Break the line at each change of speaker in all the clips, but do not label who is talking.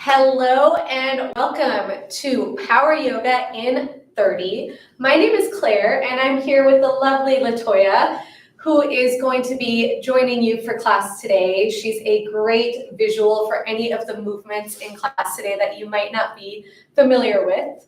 Hello and welcome to Power Yoga in 30. My name is Claire and I'm here with the lovely Latoya, who is going to be joining you for class today. She's a great visual for any of the movements in class today that you might not be familiar with.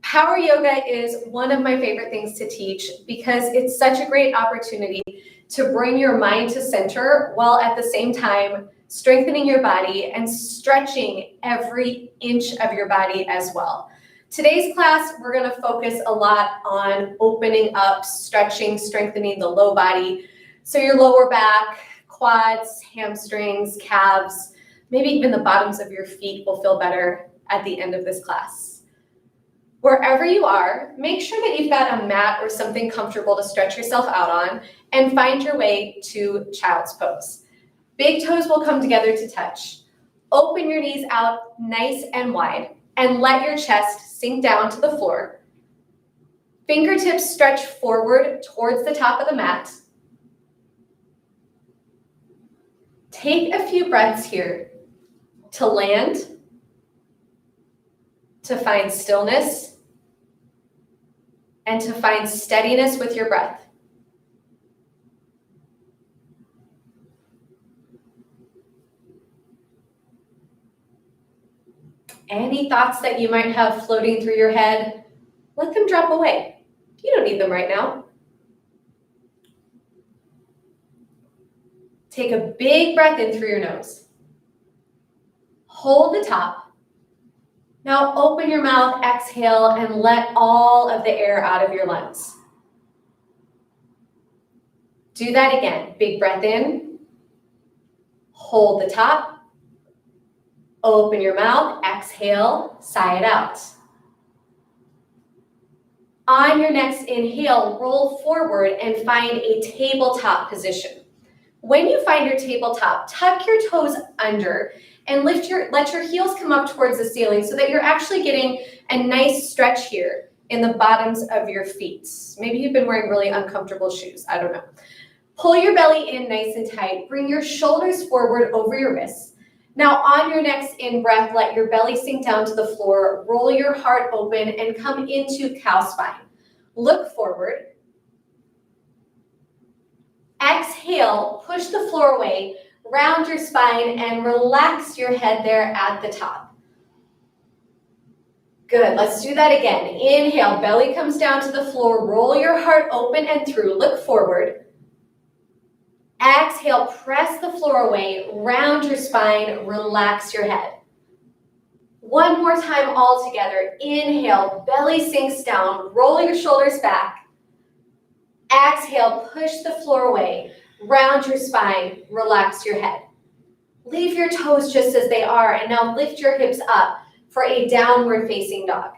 Power Yoga is one of my favorite things to teach because it's such a great opportunity to bring your mind to center while at the same time strengthening your body and stretching every inch of your body as well. Today's class, we're going to focus a lot on opening up, stretching, strengthening the low body. So your lower back, quads, hamstrings, calves, maybe even the bottoms of your feet will feel better at the end of this class. Wherever you are, make sure that you've got a mat or something comfortable to stretch yourself out on and find your way to child's pose. Big toes will come together to touch. Open your knees out nice and wide and let your chest sink down to the floor. Fingertips stretch forward towards the top of the mat. Take a few breaths here to land, to find stillness, and to find steadiness with your breath. Any thoughts that you might have floating through your head, let them drop away. You don't need them right now. Take a big breath in through your nose. Hold the top. Now open your mouth, exhale, and let all of the air out of your lungs. Do that again. Big breath in. Hold the top. Open your mouth, exhale, sigh it out. On your next inhale, roll forward and find a tabletop position. When you find your tabletop, tuck your toes under and let your heels come up towards the ceiling so that you're actually getting a nice stretch here in the bottoms of your feet. Maybe you've been wearing really uncomfortable shoes, I don't know. Pull your belly in nice and tight. Bring your shoulders forward over your wrists. Now on your next in-breath, let your belly sink down to the floor, roll your heart open and come into cow spine. Look forward. Exhale, push the floor away, round your spine and relax your head there at the top. Good, let's do that again. Inhale, belly comes down to the floor, roll your heart open and through, look forward. Exhale, press the floor away, round your spine, relax your head. One more time all together. Inhale, belly sinks down, roll your shoulders back. Exhale, push the floor away, round your spine, relax your head. Leave your toes just as they are and now lift your hips up for a downward facing dog.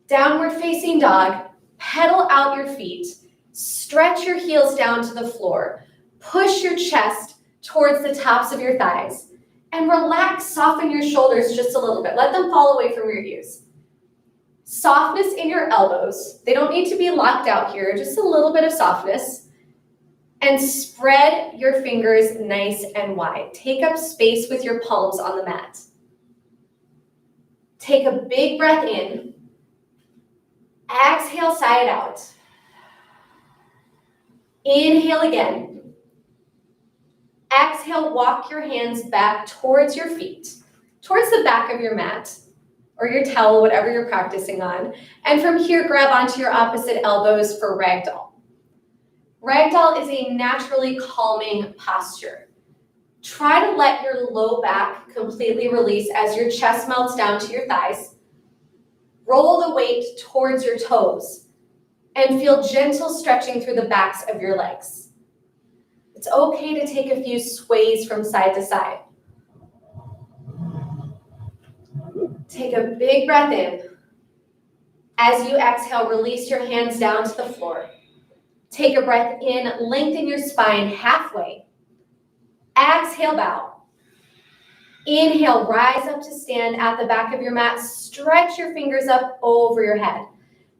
Downward facing dog, pedal out your feet. Stretch your heels down to the floor. Push your chest towards the tops of your thighs. And relax, soften your shoulders just a little bit. Let them fall away from your ears. Softness in your elbows. They don't need to be locked out here, just a little bit of softness. And spread your fingers nice and wide. Take up space with your palms on the mat. Take a big breath in. Exhale, sigh it out. Inhale again. Exhale, walk your hands back towards your feet, towards the back of your mat or your towel, whatever you're practicing on. And from here, grab onto your opposite elbows for ragdoll. Ragdoll is a naturally calming posture. Try to let your low back completely release as your chest melts down to your thighs. Roll the weight towards your toes. And feel gentle stretching through the backs of your legs. It's okay to take a few sways from side to side. Take a big breath in. As you exhale, release your hands down to the floor. Take a breath in, lengthen your spine halfway. Exhale, bow. Inhale, rise up to stand at the back of your mat. Stretch your fingers up over your head.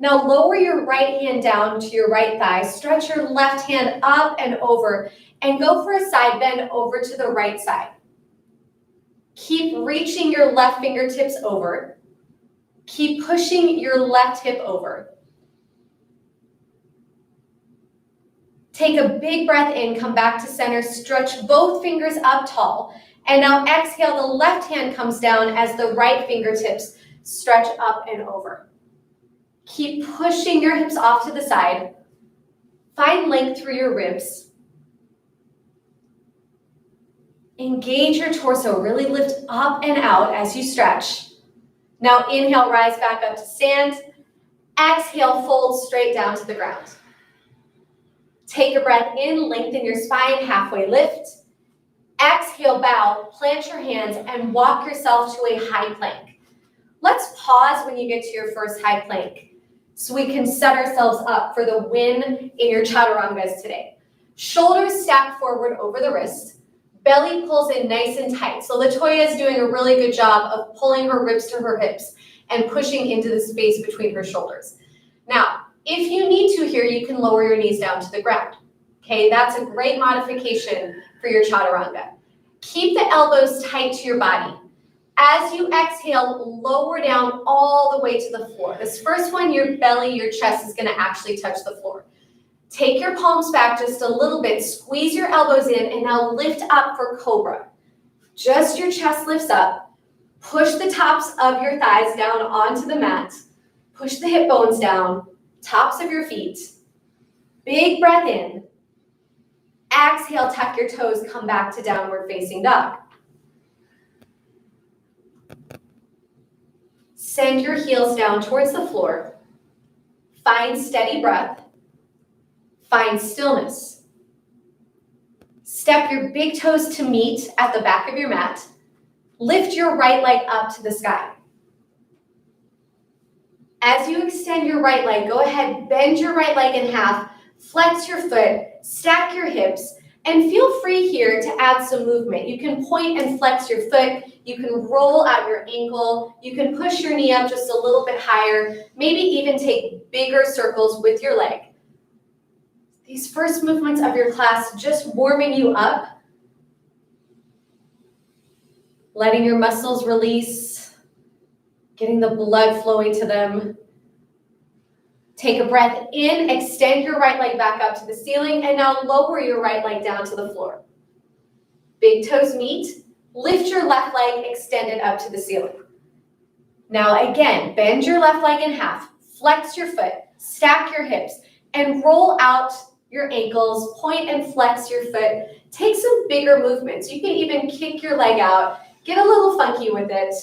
Now lower your right hand down to your right thigh. Stretch your left hand up and over and go for a side bend over to the right side. Keep reaching your left fingertips over. Keep pushing your left hip over. Take a big breath in, come back to center, stretch both fingers up tall. And now exhale, the left hand comes down as the right fingertips stretch up and over. Keep pushing your hips off to the side. Find length through your ribs. Engage your torso, really lift up and out as you stretch. Now inhale, rise back up to stand. Exhale, fold straight down to the ground. Take a breath in, lengthen your spine, halfway lift. Exhale, bow, plant your hands, and walk yourself to a high plank. Let's pause when you get to your first high plank so we can set ourselves up for the win in your chaturangas today. Shoulders stack forward over the wrist. Belly pulls in nice and tight. So Latoya is doing a really good job of pulling her ribs to her hips and pushing into the space between her shoulders. Now, if you need to here, you can lower your knees down to the ground. Okay, that's a great modification for your chaturanga. Keep the elbows tight to your body. As you exhale, lower down all the way to the floor. This first one, your belly, your chest is gonna actually touch the floor. Take your palms back just a little bit, squeeze your elbows in, and now lift up for cobra. Just your chest lifts up. Push the tops of your thighs down onto the mat. Push the hip bones down, tops of your feet. Big breath in. Exhale, tuck your toes, come back to downward facing dog. Send your heels down towards the floor. Find steady breath. Find stillness. Step your big toes to meet at the back of your mat. Lift your right leg up to the sky. As you extend your right leg, go ahead, bend your right leg in half, flex your foot, stack your hips, and feel free here to add some movement. You can point and flex your foot. You can roll out your ankle. You can push your knee up just a little bit higher. Maybe even take bigger circles with your leg. These first movements of your class, just warming you up. Letting your muscles release. Getting the blood flowing to them. Take a breath in, extend your right leg back up to the ceiling, and now lower your right leg down to the floor. Big toes meet, lift your left leg, extend it up to the ceiling. Now again, bend your left leg in half, flex your foot, stack your hips, and roll out your ankles, point and flex your foot. Take some bigger movements. You can even kick your leg out, get a little funky with it.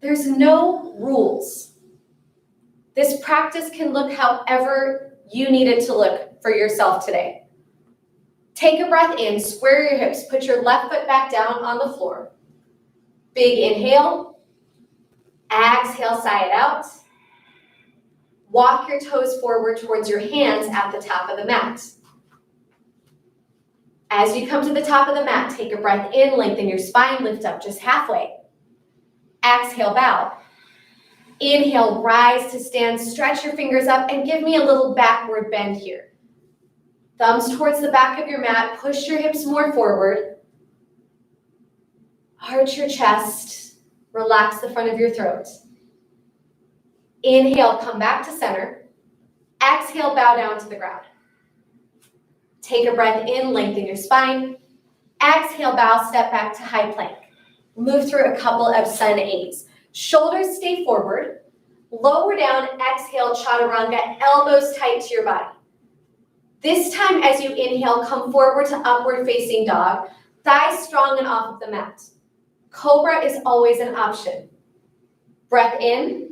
There's no rules. This practice can look however you need it to look for yourself today. Take a breath in, square your hips, put your left foot back down on the floor. Big inhale, exhale, sigh it out. Walk your toes forward towards your hands at the top of the mat. As you come to the top of the mat, take a breath in, lengthen your spine, lift up just halfway. Exhale, bow. Inhale, rise to stand, stretch your fingers up, and give me a little backward bend here. Thumbs towards the back of your mat, push your hips more forward. Arch your chest, relax the front of your throat. Inhale, come back to center. Exhale, bow down to the ground. Take a breath in, lengthen your spine. Exhale, bow, step back to high plank. Move through a couple of sun A's. Shoulders stay forward. Lower down, exhale, chaturanga, elbows tight to your body. This time as you inhale, come forward to upward facing dog. Thighs strong and off of the mat. Cobra is always an option. Breath in.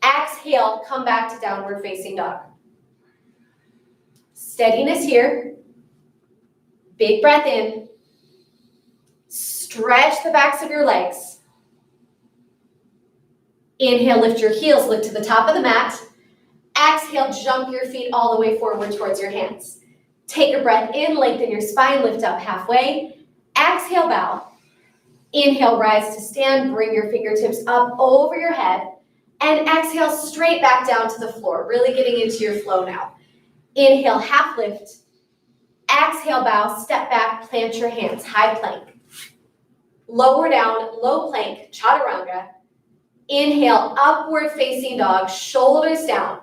Exhale, come back to downward facing dog. Steadiness here. Big breath in. Stretch the backs of your legs. Inhale, lift your heels, lift to the top of the mat. Exhale, jump your feet all the way forward towards your hands. Take a breath in, lengthen your spine, lift up halfway. Exhale, bow. Inhale, rise to stand, bring your fingertips up over your head. And exhale, straight back down to the floor, really getting into your flow now. Inhale, half lift. Exhale, bow, step back, plant your hands, high plank. Lower down, low plank, chaturanga. Inhale, upward facing dog, shoulders down.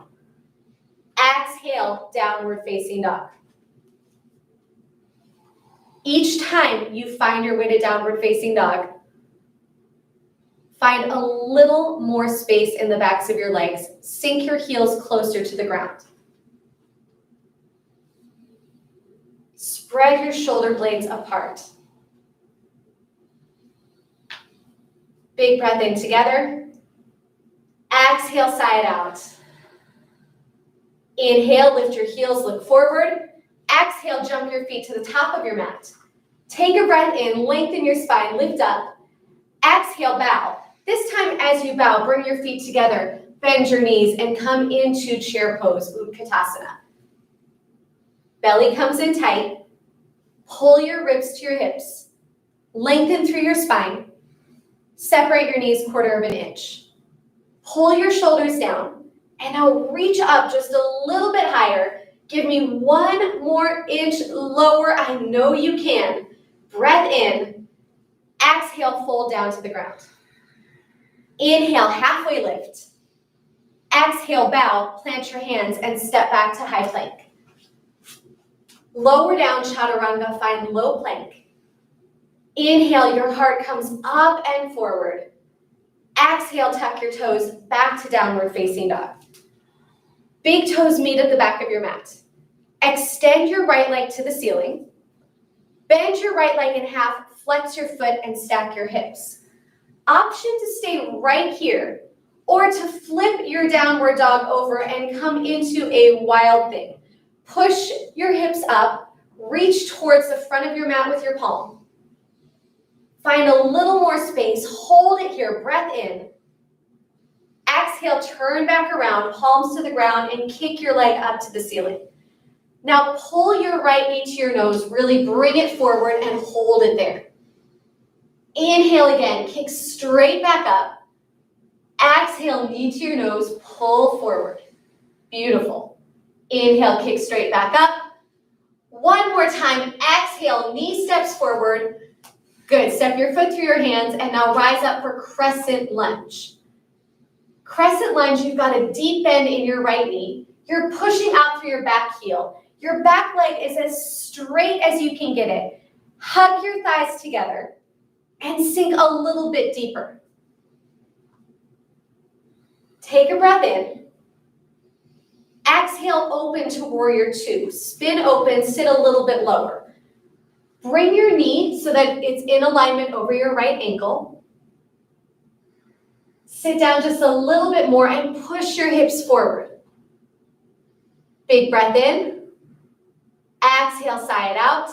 Exhale, downward facing dog. Each time you find your way to downward facing dog, find a little more space in the backs of your legs. Sink your heels closer to the ground. Spread your shoulder blades apart. Big breath in together. Exhale, side out. Inhale, lift your heels, look forward. Exhale, jump your feet to the top of your mat. Take a breath in, lengthen your spine, lift up. Exhale, bow. This time as you bow, bring your feet together, bend your knees, and come into chair pose, Utkatasana. Belly comes in tight. Pull your ribs to your hips. Lengthen through your spine. Separate your knees 1/4 of an inch. Pull your shoulders down. And now reach up just a little bit higher. Give me 1 more inch lower. I know you can. Breath in. Exhale, fold down to the ground. Inhale, halfway lift. Exhale, bow, plant your hands, and step back to high plank. Lower down, chaturanga, find low plank. Inhale, your heart comes up and forward. Exhale, tuck your toes back to downward facing dog. Big toes meet at the back of your mat. Extend your right leg to the ceiling. Bend your right leg in half, flex your foot, and stack your hips. Option to stay right here, or to flip your downward dog over and come into a wild thing. Push your hips up, reach towards the front of your mat with your palm. Find a little more space, hold it here, breath in. Exhale, turn back around, palms to the ground, and kick your leg up to the ceiling. Now pull your right knee to your nose, really bring it forward and hold it there. Inhale again, kick straight back up. Exhale, knee to your nose, pull forward. Beautiful. Inhale, kick straight back up. One more time, exhale, knee steps forward. Good, step your foot through your hands and now rise up for crescent lunge. Crescent lunge, you've got a deep bend in your right knee. You're pushing out through your back heel. Your back leg is as straight as you can get it. Hug your thighs together and sink a little bit deeper. Take a breath in. Exhale, open to warrior two. Spin open, sit a little bit lower. Bring your knee so that it's in alignment over your right ankle. Sit down just a little bit more and push your hips forward. Big breath in. Exhale, sigh it out.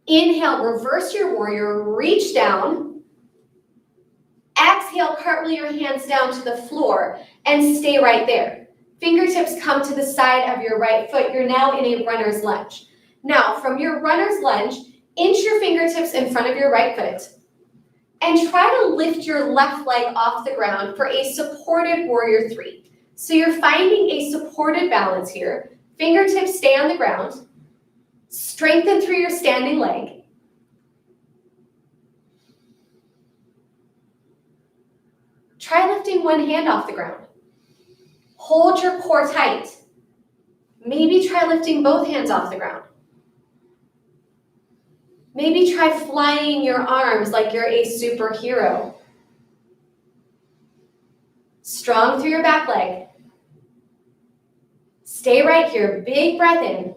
Inhale, reverse your warrior, reach down. Exhale, cartwheel your hands down to the floor and stay right there. Fingertips come to the side of your right foot. You're now in a runner's lunge. Now, from your runner's lunge, inch your fingertips in front of your right foot and try to lift your left leg off the ground for a supported warrior three. So you're finding a supported balance here. Fingertips stay on the ground. Strengthen through your standing leg. Try lifting one hand off the ground. Hold your core tight. Maybe try lifting both hands off the ground. Maybe try flying your arms like you're a superhero. Strong through your back leg. Stay right here. Big breath in.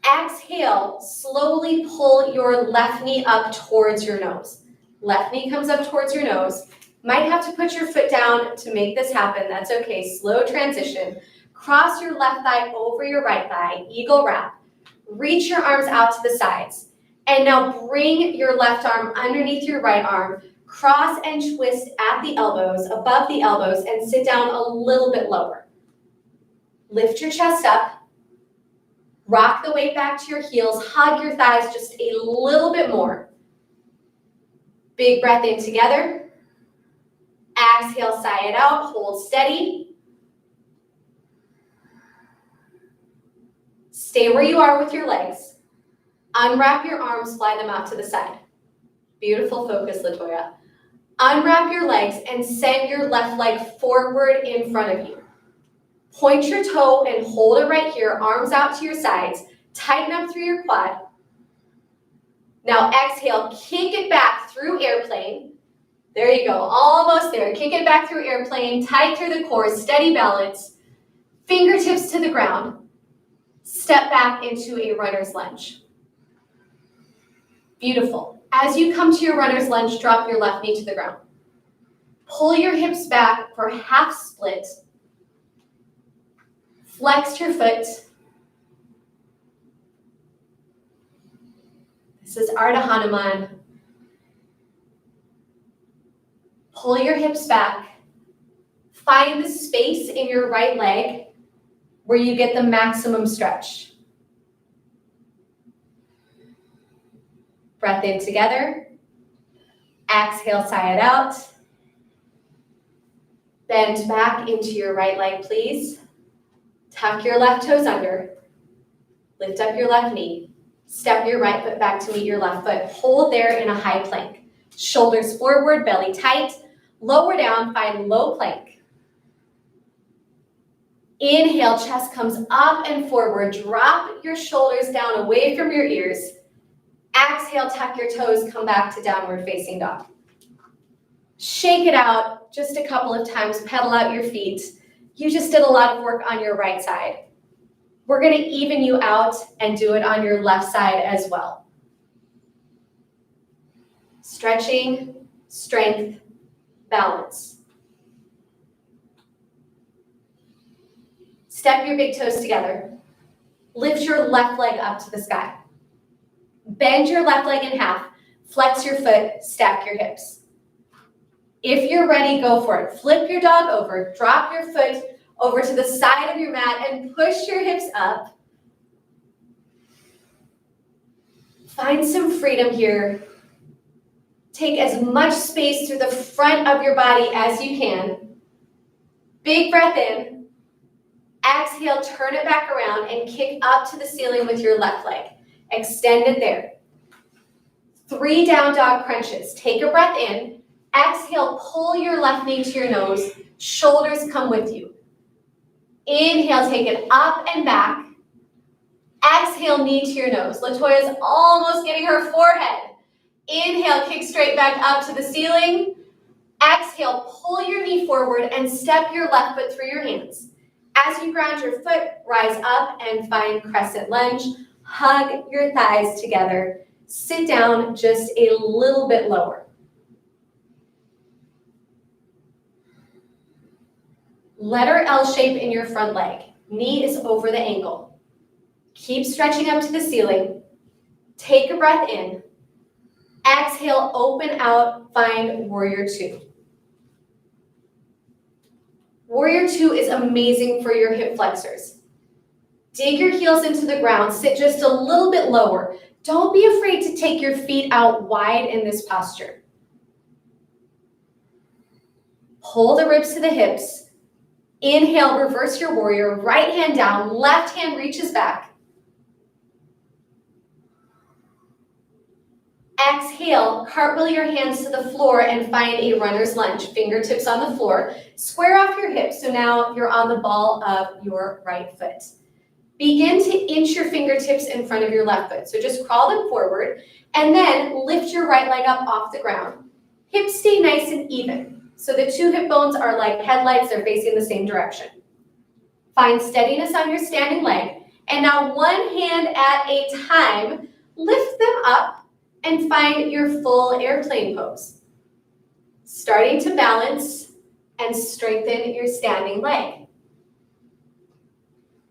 Exhale, slowly pull your left knee up towards your nose. Left knee comes up towards your nose. Might have to put your foot down to make this happen. That's okay. Slow transition. Cross your left thigh over your right thigh. Eagle wrap. Reach your arms out to the sides. And now bring your left arm underneath your right arm. Cross and twist at the elbows, above the elbows, and sit down a little bit lower. Lift your chest up. Rock the weight back to your heels. Hug your thighs just a little bit more. Big breath in together. Exhale, sigh it out. Hold steady. Stay where you are with your legs. Unwrap your arms, fly them out to the side. Beautiful focus, Latoya. Unwrap your legs and send your left leg forward in front of you. Point your toe and hold it right here, arms out to your sides. Tighten up through your quad. Now exhale, kick it back through airplane. There you go, almost there. Kick it back through airplane, tight through the core, steady balance. Fingertips to the ground. Step back into a runner's lunge. Beautiful. As you come to your runner's lunge, drop your left knee to the ground. Pull your hips back for half split. Flex your foot. This is Ardha Hanuman. Pull your hips back. Find the space in your right leg where you get the maximum stretch. Breath in together. Exhale, sigh it out. Bend back into your right leg, please. Tuck your left toes under. Lift up your left knee. Step your right foot back to meet your left foot. Hold there in a high plank. Shoulders forward, belly tight. Lower down, find low plank. Inhale, chest comes up and forward. Drop your shoulders down away from your ears. Exhale, tuck your toes, come back to downward facing dog. Shake it out just a couple of times, pedal out your feet. You just did a lot of work on your right side. We're going to even you out and do it on your left side as well. Stretching, strength, balance. Step your big toes together. Lift your left leg up to the sky. Bend your left leg in half. Flex your foot, stack your hips. If you're ready, go for it. Flip your dog over, drop your foot over to the side of your mat and push your hips up. Find some freedom here. Take as much space through the front of your body as you can. Big breath in. Exhale, turn it back around and kick up to the ceiling with your left leg. Extend it there. 3 down dog crunches. Take a breath in. Exhale, pull your left knee to your nose. Shoulders come with you. Inhale, take it up and back. Exhale, knee to your nose. Latoya's almost getting her forehead. Inhale, kick straight back up to the ceiling. Exhale, pull your knee forward and step your left foot through your hands. As you ground your foot, rise up and find crescent lunge. Hug your thighs together. Sit down just a little bit lower. Letter L shape in your front leg. Knee is over the ankle. Keep stretching up to the ceiling. Take a breath in. Exhale, open out, find Warrior Two. Warrior Two is amazing for your hip flexors. Dig your heels into the ground, sit just a little bit lower. Don't be afraid to take your feet out wide in this posture. Pull the ribs to the hips. Inhale, reverse your warrior, right hand down, left hand reaches back. Exhale, cartwheel your hands to the floor and find a runner's lunge. Fingertips on the floor. Square off your hips, so now you're on the ball of your right foot. Begin to inch your fingertips in front of your left foot. So just crawl them forward and then lift your right leg up off the ground. Hips stay nice and even. So the 2 hip bones are like headlights, they're facing the same direction. Find steadiness on your standing leg. And now one hand at a time, lift them up and find your full airplane pose. Starting to balance and strengthen your standing leg.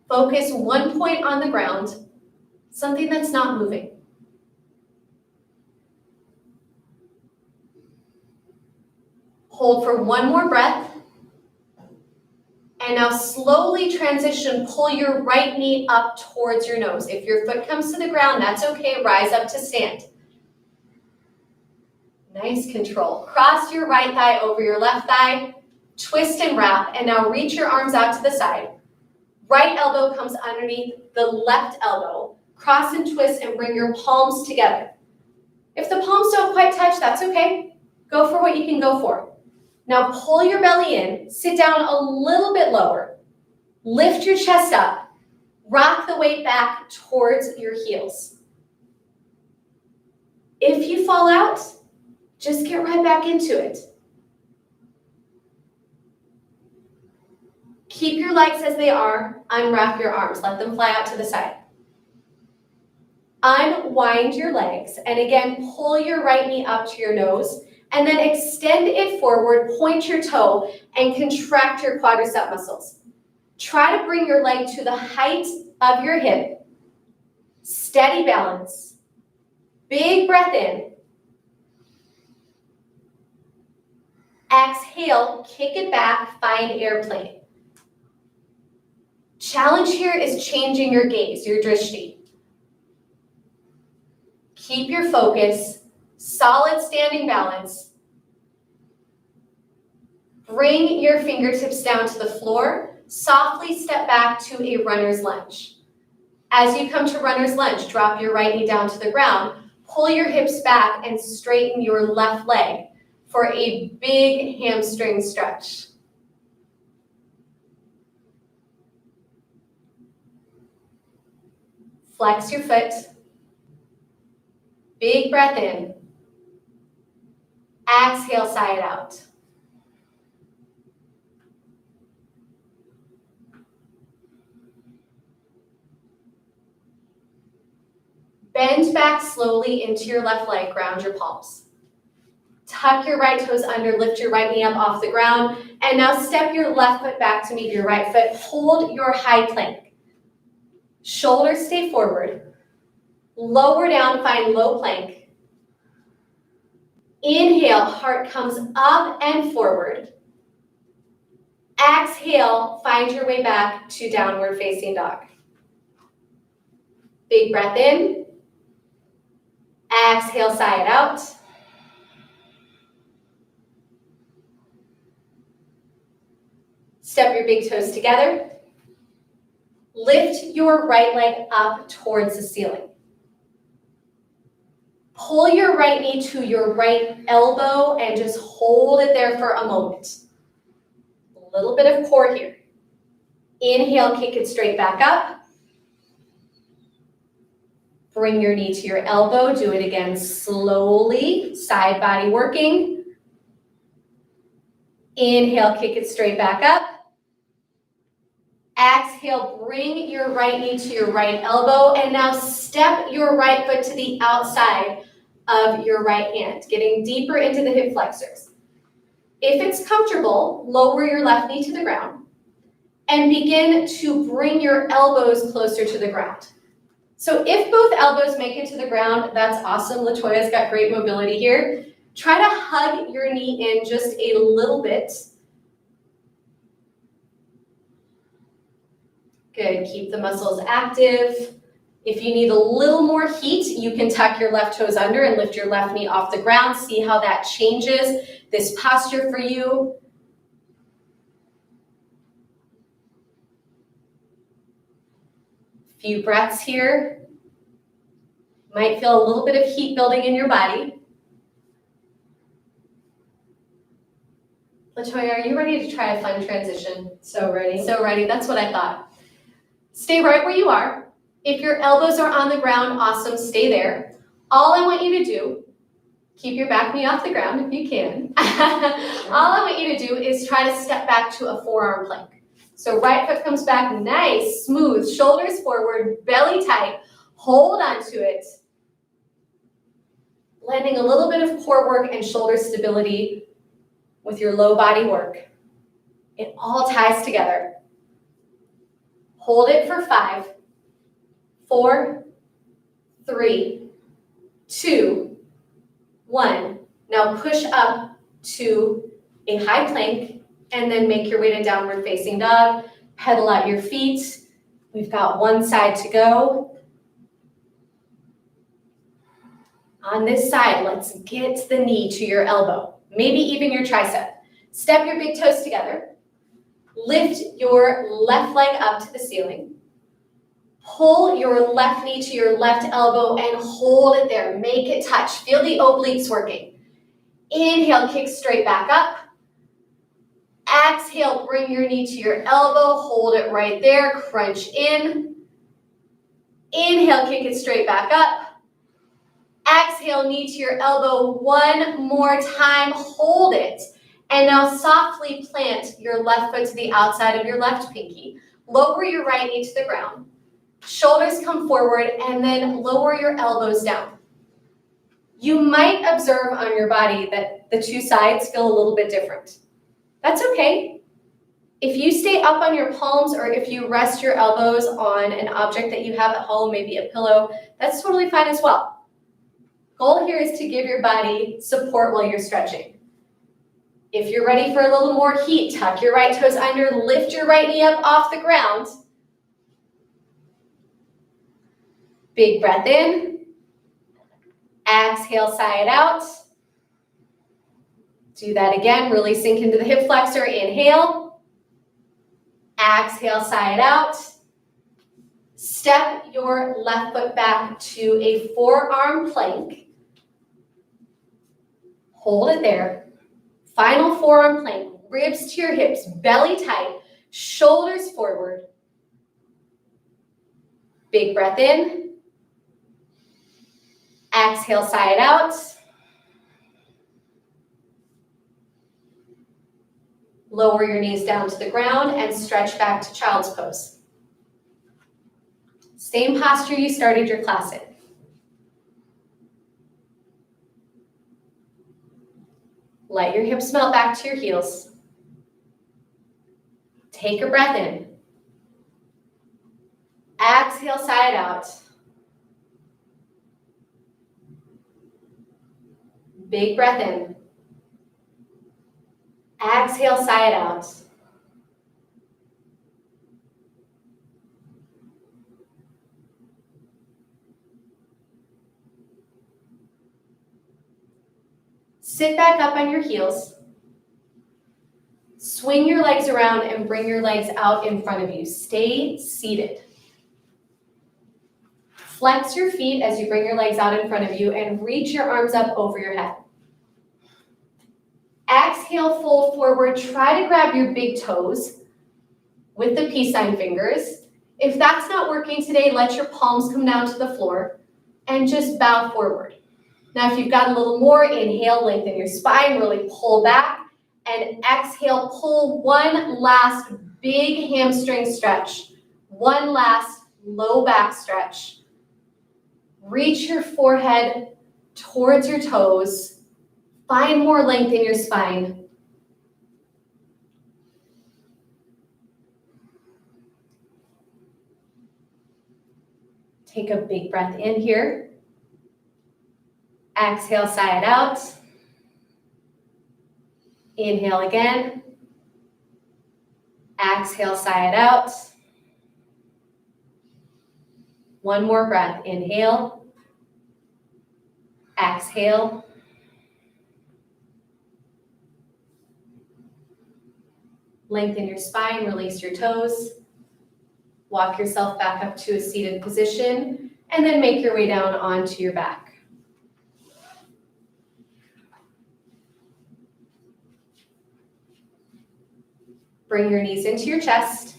Focus one point on the ground, something that's not moving. Hold for one more breath. And now slowly transition, pull your right knee up towards your nose. If your foot comes to the ground, that's okay. Rise up to stand. Nice control. Cross your right thigh over your left thigh. Twist and wrap. And now reach your arms out to the side. Right elbow comes underneath the left elbow. Cross and twist and bring your palms together. If the palms don't quite touch, that's okay. Go for what you can go for. Now pull your belly in, sit down a little bit lower. Lift your chest up. Rock the weight back towards your heels. If you fall out, just get right back into it. Keep your legs as they are. Unwrap your arms. Let them fly out to the side. Unwind your legs. And again, pull your right knee up to your nose. And then extend it forward, point your toe, and contract your quadricep muscles. Try to bring your leg to the height of your hip. Steady balance. Big breath in. Exhale, kick it back, find airplane. Challenge here is changing your gaze, your drishti. Keep your focus, solid standing balance. Bring your fingertips down to the floor. Softly step back to a runner's lunge. As you come to runner's lunge, drop your right knee down to the ground. Pull your hips back and straighten your left leg for a big hamstring stretch. Flex your foot. Big breath in. Exhale, sigh it out. Bend back slowly into your left leg, ground your palms. Tuck your right toes under, lift your right knee up off the ground, and now step your left foot back to meet your right foot. Hold your high plank. Shoulders stay forward. Lower down, find low plank. Inhale, heart comes up and forward. Exhale, find your way back to downward facing dog. Big breath in. Exhale, sigh it out. Step your big toes together. Lift your right leg up towards the ceiling. Pull your right knee to your right elbow and just hold it there for a moment. A little bit of core here. Inhale, kick it straight back up. Bring your knee to your elbow. Do it again slowly. Side body working. Inhale, kick it straight back up. Exhale, bring your right knee to your right elbow. And now step your right foot to the outside of your right hand, getting deeper into the hip flexors. If it's comfortable, lower your left knee to the ground and begin to bring your elbows closer to the ground. So if both elbows make it to the ground, that's awesome. Latoya's got great mobility here. Try to hug your knee in just a little bit. Good, keep the muscles active. If you need a little more heat, you can tuck your left toes under and lift your left knee off the ground. See how that changes this posture for you. Few breaths here. Might feel a little bit of heat building in your body. Latoya, are you ready to try a fun transition?
So ready.
So ready, that's what I thought. Stay right where you are. If your elbows are on the ground, awesome, stay there. All I want you to do, keep your back knee off the ground if you can. All I want you to do is try to step back to a forearm plank. So right foot comes back, nice, smooth, shoulders forward, belly tight, hold onto it. Blending a little bit of core work and shoulder stability with your low body work. It all ties together. Hold it for 5, 4, 3, 2, 1. Now push up to a high plank and then make your way to downward facing dog. Pedal out your feet. We've got one side to go. On this side, let's get the knee to your elbow, maybe even your tricep. Step your big toes together. Lift your left leg up to the ceiling. Pull your left knee to your left elbow and hold it there. Make it touch. Feel the obliques working. Inhale, kick straight back up. Exhale, bring your knee to your elbow. Hold it right there. Crunch in. Inhale, kick it straight back up. Exhale, knee to your elbow. One more time. Hold it. And now softly plant your left foot to the outside of your left pinky. Lower your right knee to the ground. Shoulders come forward and then lower your elbows down. You might observe on your body that the two sides feel a little bit different. That's okay. If you stay up on your palms or if you rest your elbows on an object that you have at home, maybe a pillow, that's totally fine as well. Goal here is to give your body support while you're stretching. If you're ready for a little more heat, tuck your right toes under, lift your right knee up off the ground. Big breath in. Exhale, sigh it out. Do that again. Really sink into the hip flexor. Inhale. Exhale, sigh it out. Step your left foot back to a forearm plank. Hold it there. Final forearm plank. Ribs to your hips. Belly tight. Shoulders forward. Big breath in. Exhale, sigh it out. Lower your knees down to the ground and stretch back to child's pose. Same posture you started your class in. Let your hips melt back to your heels. Take a breath in. Exhale, sigh it out. Big breath in. Exhale, sigh it out. Sit back up on your heels. Swing your legs around and bring your legs out in front of you. Stay seated. Flex your feet as you bring your legs out in front of you and reach your arms up over your head. Exhale, fold forward. Try to grab your big toes with the peace sign fingers. If that's not working today, let your palms come down to the floor and just bow forward. Now, if you've got a little more, inhale, lengthen your spine, really pull back, and exhale, pull one last big hamstring stretch, one last low back stretch. Reach your forehead towards your toes. Find more length in your spine. Take a big breath in here. Exhale, sigh it out. Inhale again. Exhale, sigh it out. One more breath. Inhale. Exhale. Lengthen your spine, release your toes. Walk yourself back up to a seated position, and then make your way down onto your back. Bring your knees into your chest.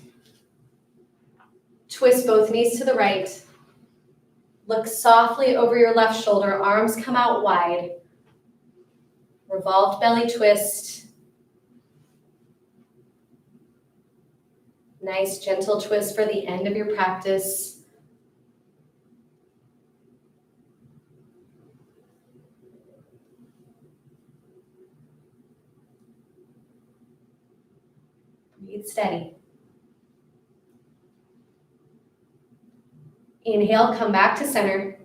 Twist both knees to the right. Look softly over your left shoulder. Arms come out wide. Revolved belly twist. Nice gentle twist for the end of your practice. Breathe steady. Inhale, come back to center.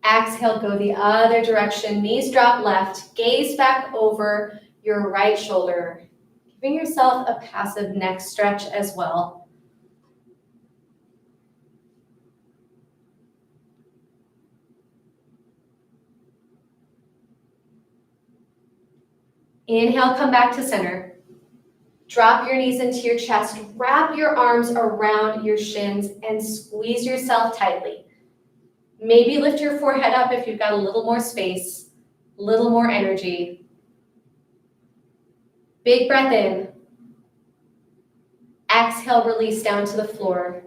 Exhale, go the other direction. Knees drop left. Gaze back over your right shoulder. Giving yourself a passive neck stretch as well. Inhale, come back to center. Drop your knees into your chest, wrap your arms around your shins, and squeeze yourself tightly. Maybe lift your forehead up if you've got a little more space, a little more energy. Big breath in. Exhale, release down to the floor,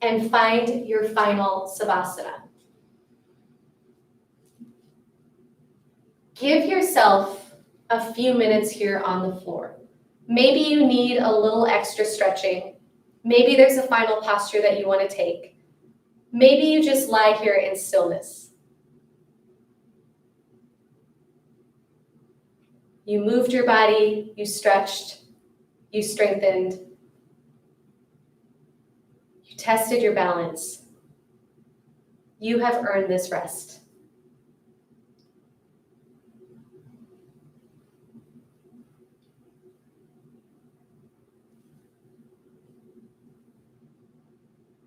and find your final Savasana. Give yourself a few minutes here on the floor. Maybe you need a little extra stretching. Maybe there's a final posture that you want to take. Maybe you just lie here in stillness. You moved your body, you stretched, you strengthened, you tested your balance. You have earned this rest.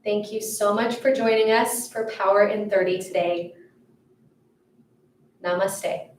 Thank you so much for joining us for Power in 30 today. Namaste.